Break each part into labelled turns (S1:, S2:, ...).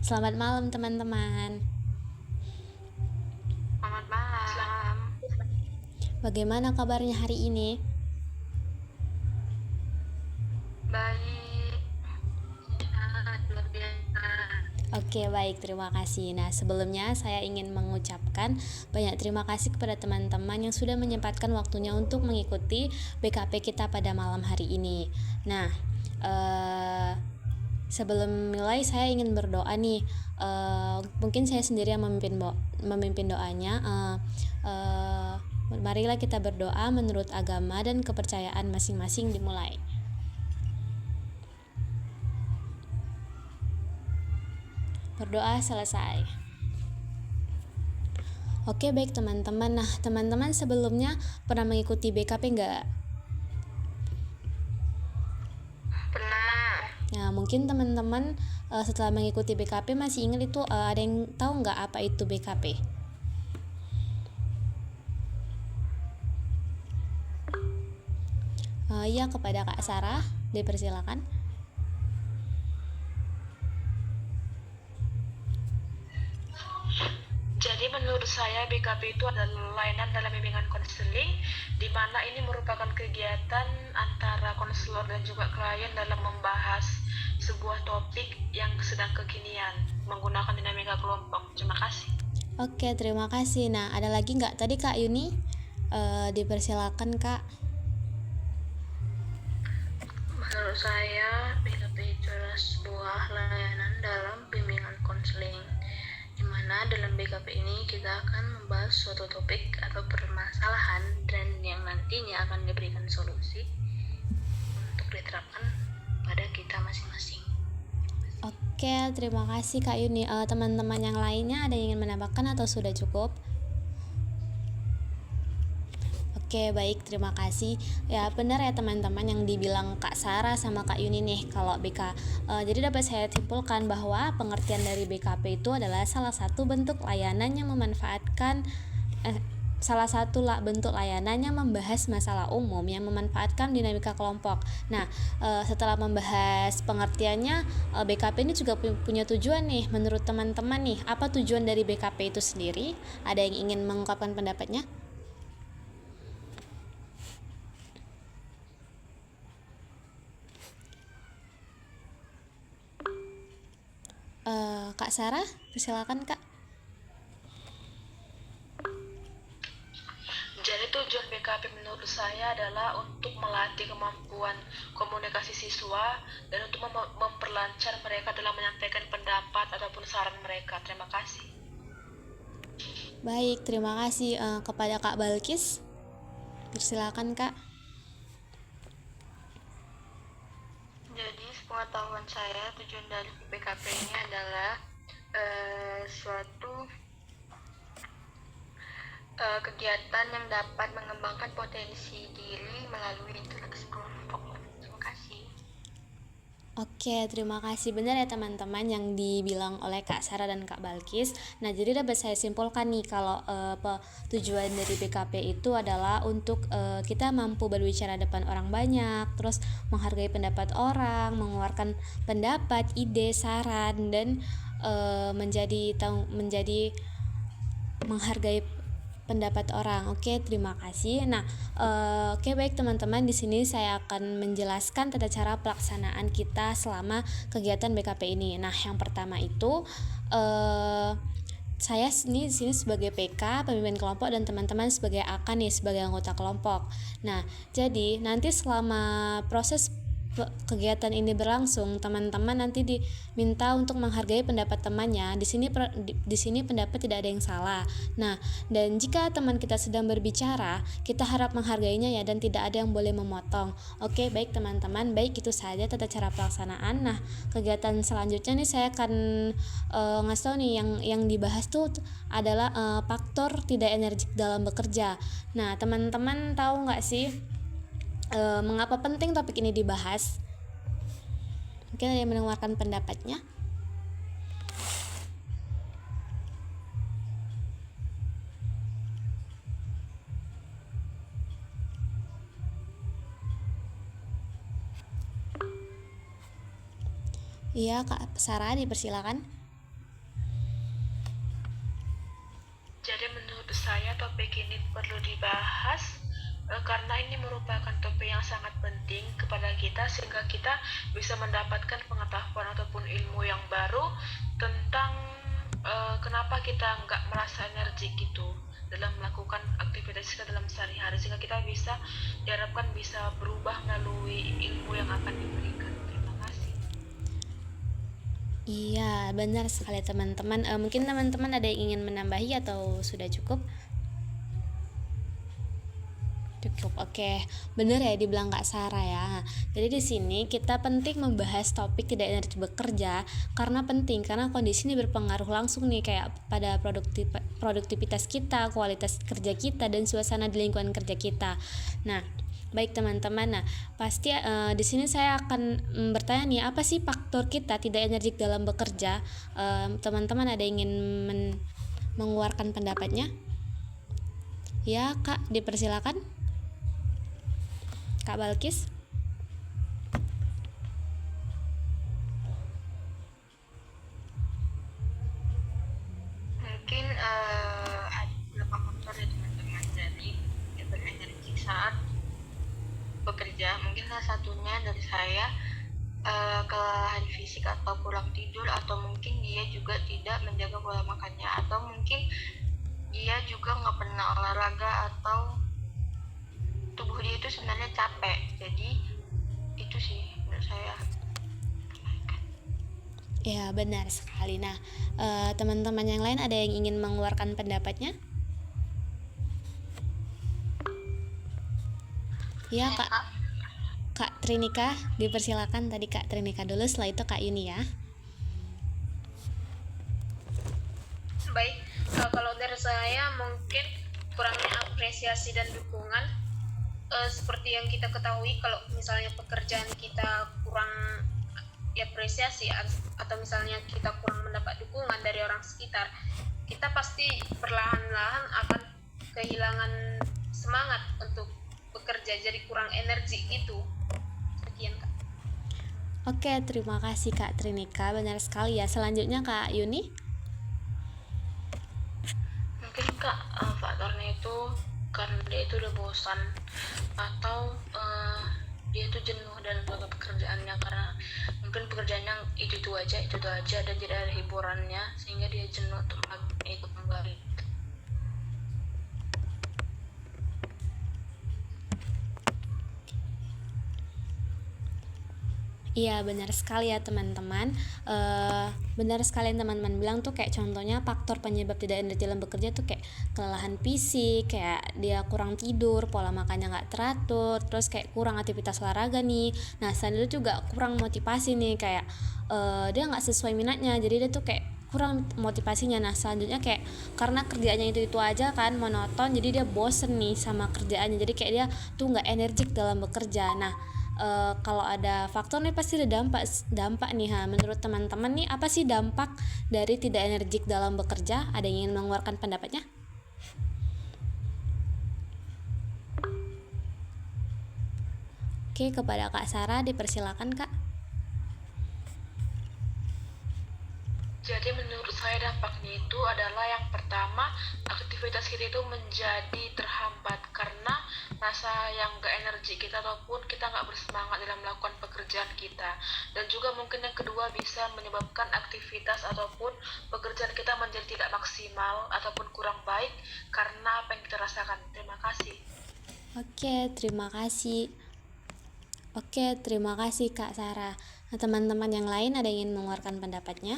S1: Selamat malam teman-teman.
S2: Selamat malam.
S1: Bagaimana kabarnya hari ini?
S2: Baik. Sehat, luar biasa.
S1: Oke, baik, terima kasih. Nah, sebelumnya saya ingin mengucapkan banyak terima kasih kepada teman-teman yang sudah menyempatkan waktunya untuk mengikuti BKP kita pada malam hari ini. Nah, sebelum mulai saya ingin berdoa nih. Mungkin saya sendiri yang memimpin doanya. Marilah kita berdoa menurut agama dan kepercayaan masing-masing dimulai. Berdoa selesai. Oke, baik teman-teman. Nah, teman-teman sebelumnya pernah mengikuti BKP nggak?
S2: Pernah.
S1: Nah, mungkin teman-teman setelah mengikuti BKP masih ingat itu ada yang tahu nggak apa itu BKP? Ya, kepada Kak Sarah, dipersilakan.
S2: Jadi menurut saya BKP itu adalah layanan dalam bimbingan konseling, di mana ini merupakan kegiatan antara konselor dan juga klien dalam membahas sebuah topik yang sedang kekinian menggunakan dinamika kelompok. Terima kasih.
S1: Oke, terima kasih. Nah, ada lagi nggak tadi Kak Yuni? Dipersilakan Kak.
S2: Menurut saya BKP itu adalah sebuah layanan dalam bimbingan konseling, di mana dalam BKP ini kita akan membahas suatu topik atau permasalahan dan yang nantinya akan diberikan solusi untuk diterapkan pada kita masing-masing.
S1: Oke, terima kasih Kak Yuni. Teman-teman yang lainnya ada yang ingin menambahkan atau sudah cukup? Oke, baik, terima kasih. Ya, benar ya teman-teman yang dibilang Kak Sarah sama Kak Yuni nih kalau BK. Jadi dapat saya simpulkan bahwa pengertian dari BKP itu adalah salah satu bentuk layanan yang memanfaatkan bentuk layanan yang membahas masalah umum yang memanfaatkan dinamika kelompok. Nah, setelah membahas pengertiannya, BKP ini juga punya tujuan nih. Menurut teman-teman nih, apa tujuan dari BKP itu sendiri? Ada yang ingin mengungkapkan pendapatnya? Kak Sarah, silakan Kak.
S2: Jadi tujuan BKP menurut saya adalah untuk melatih kemampuan komunikasi siswa dan untuk memperlancar mereka dalam menyampaikan pendapat ataupun saran mereka. Terima kasih.
S1: Baik, terima kasih kepada Kak Balkis. Silakan Kak.
S2: Jadi sepengetahuan saya tujuan dari BKP ini adalah suatu kegiatan yang dapat mengembangkan potensi diri melalui interaksi kelompok. Terima kasih.
S1: Oke, terima kasih. Benar ya teman-teman yang dibilang oleh Kak Sarah dan Kak Balkis. Nah, jadi dapat saya simpulkan nih kalau tujuan dari BKP itu adalah untuk kita mampu berbicara depan orang banyak, terus menghargai pendapat orang, mengeluarkan pendapat, ide, saran, dan menjadi menghargai pendapat orang. Oke, terima kasih. Nah, oke, baik teman-teman, di sini saya akan menjelaskan tata cara pelaksanaan kita selama kegiatan BKP ini. Nah, yang pertama itu saya di sini sebagai PK, pemimpin kelompok, dan teman-teman sebagai AK nih, sebagai anggota kelompok. Nah, jadi nanti selama proses kegiatan ini berlangsung, teman-teman nanti diminta untuk menghargai pendapat temannya. Di sini pendapat tidak ada yang salah. Nah, dan jika teman kita sedang berbicara, kita harap menghargainya ya, dan tidak ada yang boleh memotong. Oke, baik teman-teman, baik itu saja tata cara pelaksanaan. Nah, kegiatan selanjutnya nih saya akan ngasih tahu nih yang dibahas tuh adalah faktor tidak energik dalam bekerja. Nah, teman-teman tahu nggak sih mengapa penting topik ini dibahas? Mungkin ada yang mendengarkan pendapatnya. Iya, Kak Sarah, dipersilakan.
S2: Jadi menurut saya topik ini perlu dibahas karena ini merupakan topik yang sangat penting kepada kita sehingga kita bisa mendapatkan pengetahuan ataupun ilmu yang baru tentang kenapa kita nggak merasa energi gitu dalam melakukan aktivitas kita dalam sehari-hari, sehingga kita bisa diharapkan bisa berubah melalui ilmu yang akan diberikan. Terima kasih.
S1: Iya, benar sekali teman-teman. Mungkin teman-teman ada yang ingin menambahi atau sudah cukup? Cukup, oke. Bener ya dibilang Kak Sarah ya. Jadi di sini kita penting membahas topik tidak energi bekerja karena penting, karena kondisi ini berpengaruh langsung nih kayak pada produktivitas kita, kualitas kerja kita, dan suasana di lingkungan kerja kita. Nah, baik teman-teman. Nah, pasti di sini saya akan bertanya nih, apa sih faktor kita tidak energik dalam bekerja? Teman-teman ada yang ingin mengeluarkan pendapatnya? Ya, Kak, dipersilakan. Kak Balkis.
S2: Mungkin ada beberapa faktor ya teman-teman dari berenergi saat bekerja. Mungkin salah satunya dari saya kelelahan fisik atau kurang tidur, atau mungkin dia juga tidak menjaga pola makannya, atau mungkin dia juga nggak pernah olahraga, atau tubuh dia itu sebenarnya capek. Jadi itu sih menurut saya.
S1: Ya, benar sekali. Nah, teman-teman yang lain ada yang ingin mengeluarkan pendapatnya? Ya, Kak Trinika, dipersilakan. Tadi Kak Trinika dulu, setelah itu Kak Yuni ya.
S3: Baik, kalau dari saya mungkin kurangnya apresiasi dan dukungan. Seperti yang kita ketahui, kalau misalnya pekerjaan kita kurang apresiasi atau misalnya kita kurang mendapat dukungan dari orang sekitar, kita pasti perlahan-lahan akan kehilangan semangat untuk bekerja, jadi kurang energi gitu. Sekian Kak.
S1: Oke, terima kasih Kak Trinika, benar sekali ya. Selanjutnya Kak Yuni.
S2: Mungkin Kak faktornya itu karena dia itu udah bosan, atau dia itu jenuh dalam melakukan pekerjaannya, karena mungkin pekerjaannya itu aja dan tidak ada hiburannya, sehingga dia jenuh untuk ikut kembali.
S1: Iya, benar sekali ya teman-teman. Benar sekali yang teman-teman bilang tuh, kayak contohnya faktor penyebab tidak energi dalam bekerja tuh kayak kelelahan fisik, kayak dia kurang tidur, pola makannya nggak teratur, terus kayak kurang aktivitas olahraga nih. Nah, selain itu juga kurang motivasi nih, kayak dia nggak sesuai minatnya, jadi dia tuh kayak kurang motivasinya. Nah, selanjutnya kayak karena kerjaannya itu aja kan, monoton, jadi dia bosen nih sama kerjaannya, jadi kayak dia tuh nggak energik dalam bekerja. Nah, kalau ada faktor nih pasti ada dampak nih. Menurut teman-teman nih, apa sih dampak dari tidak energik dalam bekerja? Ada yang ingin mengeluarkan pendapatnya? Oke, kepada Kak Sarah dipersilakan Kak.
S2: Jadi menurut saya dampaknya itu adalah yang pertama, aktivitas kita itu menjadi terhambat karena rasa yang gak energi kita, ataupun kita gak bersemangat dalam melakukan pekerjaan kita. Dan juga mungkin yang kedua bisa menyebabkan aktivitas ataupun pekerjaan kita menjadi tidak maksimal ataupun kurang baik karena apa yang kita rasakan. Terima kasih.
S1: Oke, terima kasih Kak Sarah. Nah, teman-teman yang lain ada yang ingin mengeluarkan pendapatnya?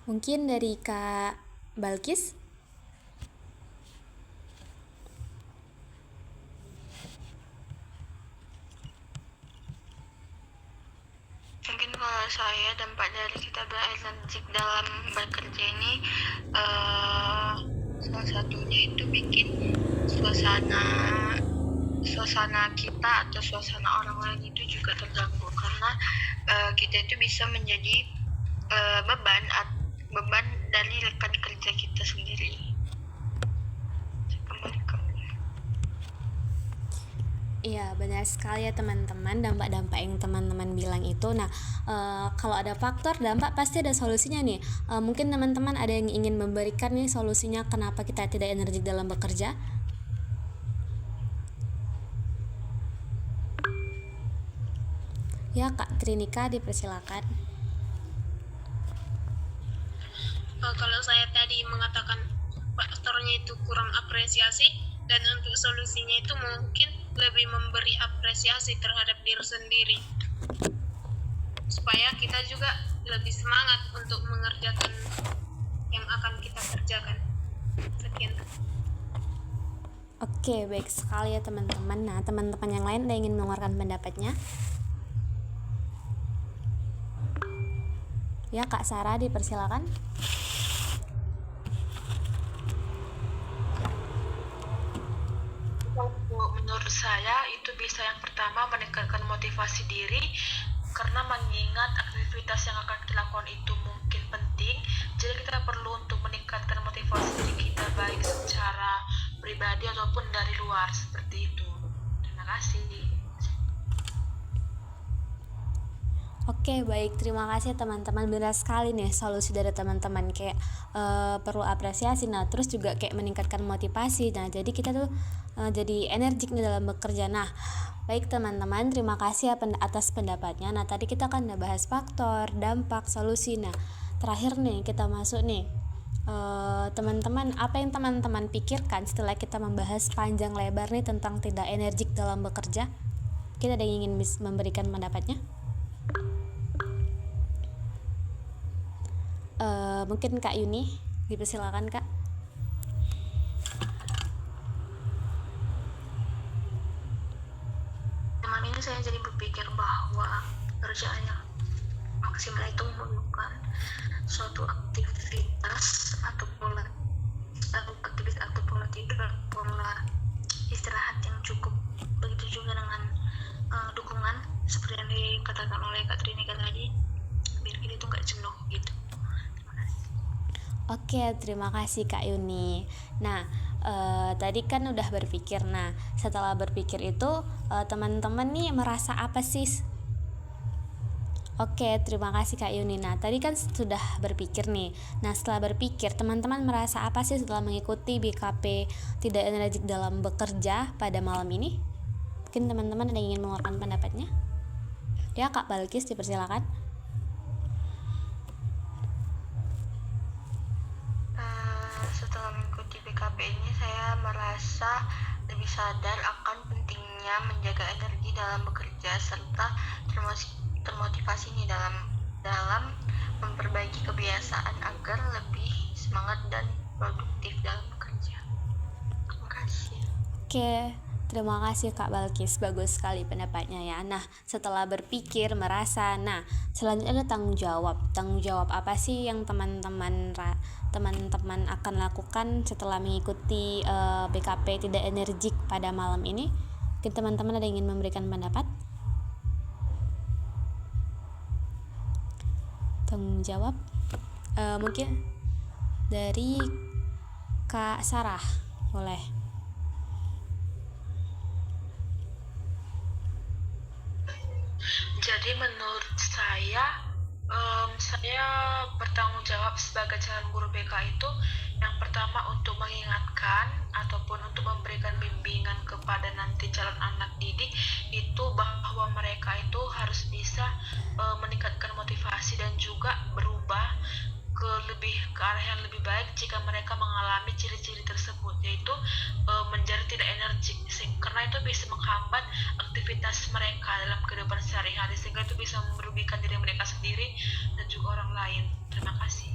S1: Mungkin dari Kak Balkis.
S2: Mungkin kalau saya, dampak dari kita berenergik dalam bekerja ini salah satunya itu bikin suasana kita atau suasana orang lain itu juga terganggu, karena kita itu bisa menjadi beban dari rekan kerja kita sendiri.
S1: Iya, benar sekali ya teman-teman, dampak-dampak yang teman-teman bilang itu. Nah, kalau ada faktor dampak pasti ada solusinya nih. Mungkin teman-teman ada yang ingin memberikan nih solusinya kenapa kita tidak energik dalam bekerja? Ya, Kak Trinika dipersilakan.
S3: Kalau saya tadi mengatakan faktornya itu kurang apresiasi, dan untuk solusinya itu mungkin lebih memberi apresiasi terhadap diri sendiri, supaya kita juga lebih semangat untuk mengerjakan yang akan kita kerjakan. Sekian.
S1: Oke, baik sekali ya teman-teman. Nah, teman-teman yang lain ada yang ingin mengeluarkan pendapatnya? Ya, Kak Sarah dipersilakan.
S2: Menurut saya itu bisa yang pertama meningkatkan motivasi diri, karena mengingat aktivitas yang akan kita lakukan itu mungkin penting, jadi kita perlu untuk meningkatkan motivasi diri kita baik secara pribadi ataupun dari luar, seperti itu. Terima kasih.
S1: Oke, baik, terima kasih teman-teman. Benar sekali nih solusi dari teman-teman, kayak perlu apresiasi. Nah, terus juga kayak meningkatkan motivasi. Nah, jadi kita tuh jadi energik nih dalam bekerja. Nah, baik teman-teman, terima kasih ya atas pendapatnya. Nah, tadi kita kan udah bahas faktor, dampak, solusi. Nah, terakhir nih kita masuk nih, teman-teman, apa yang teman-teman pikirkan setelah kita membahas panjang lebar nih tentang tidak energik dalam bekerja? Kita ada yang ingin memberikan pendapatnya? Mungkin Kak Yuni, dipersilakan Kak.
S2: Teman ini saya jadi berpikir bahwa kerjaan yang maksimal itu memerlukan suatu aktivitas atau pola tidur dan pola istirahat yang cukup. Begitu juga dengan dukungan seperti yang dikatakan oleh Kak Trinika tadi, biar kita itu nggak jenuh gitu.
S1: Oke, terima kasih Kak Yuni. Nah, tadi kan udah berpikir. Nah, setelah berpikir itu teman-teman nih merasa apa sih? Oke, terima kasih Kak Yuni. Nah, tadi kan sudah berpikir nih. Nah, setelah berpikir, teman-teman merasa apa sih setelah mengikuti BKP tidak energik dalam bekerja pada malam ini? Mungkin teman-teman ada yang ingin mengeluarkan pendapatnya? Ya, Kak Balkis dipersilakan.
S2: Setelah mengikuti BKP ini, saya merasa lebih sadar akan pentingnya menjaga energi dalam bekerja serta termotivasi nih dalam memperbaiki kebiasaan agar lebih semangat dan produktif dalam bekerja. Terima kasih.
S1: Oke, terima kasih Kak Balkis, bagus sekali pendapatnya ya. Nah, setelah berpikir, merasa, nah selanjutnya ada tanggung jawab. Tanggung jawab apa sih yang teman-teman akan lakukan setelah mengikuti BKP tidak energik pada malam ini? Mungkin teman-teman ada yang ingin memberikan pendapat? Tanggung jawab mungkin dari Kak Sarah, boleh.
S2: Jadi menurut saya bertanggung jawab sebagai calon guru BK itu yang pertama untuk mengingatkan ataupun untuk memberikan bimbingan kepada nanti calon anak didik itu bahwa mereka itu harus bisa meningkatkan motivasi dan juga berubah ke arah yang lebih baik jika mereka mengalami ciri-ciri tersebut, yaitu menjadi tidak energik, karena itu bisa menghambat aktivitas mereka dalam kehidupan sehari-hari, sehingga itu bisa merugikan diri mereka sendiri dan juga orang lain. Terima kasih.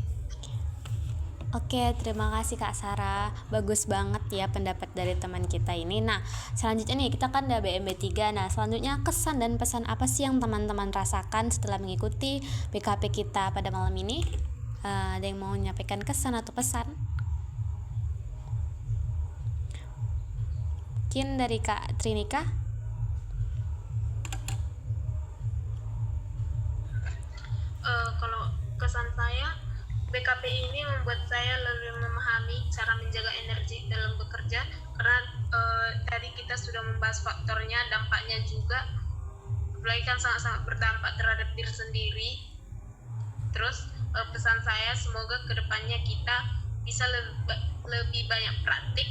S1: Oke, terima kasih Kak Sarah. Bagus banget ya pendapat dari teman kita ini. Nah, selanjutnya nih kita kan udah BMB 3. Nah, selanjutnya kesan dan pesan apa sih yang teman-teman rasakan setelah mengikuti BKP kita pada malam ini? Ada yang mau menyampaikan kesan atau pesan? Mungkin dari Kak Trinika?
S3: Kalau kesan saya, BKP ini membuat saya lebih memahami cara menjaga energi dalam bekerja, karena tadi kita sudah membahas faktornya, dampaknya juga, apalagi kan sangat-sangat berdampak terhadap diri sendiri. Terus pesan saya semoga kedepannya kita bisa lebih banyak praktik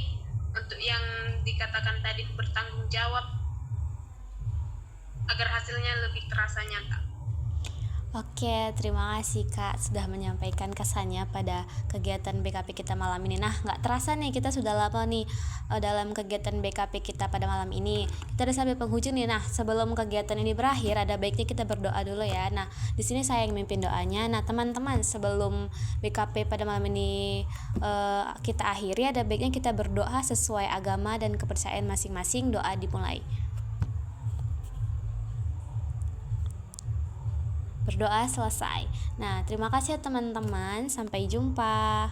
S3: untuk yang dikatakan tadi, bertanggung jawab, agar hasilnya lebih terasa nyata.
S1: Oke, terima kasih Kak sudah menyampaikan kesannya pada kegiatan BKP kita malam ini. Nah, nggak terasa nih kita sudah lama nih dalam kegiatan BKP kita pada malam ini. Kita udah sampai penghujung nih. Nah, sebelum kegiatan ini berakhir, ada baiknya kita berdoa dulu ya. Nah, di sini saya yang mimpin doanya. Nah, teman-teman, sebelum BKP pada malam ini kita akhiri, ada baiknya kita berdoa sesuai agama dan kepercayaan masing-masing. Doa dimulai. Berdoa selesai. Nah, terima kasih ya teman-teman. Sampai jumpa.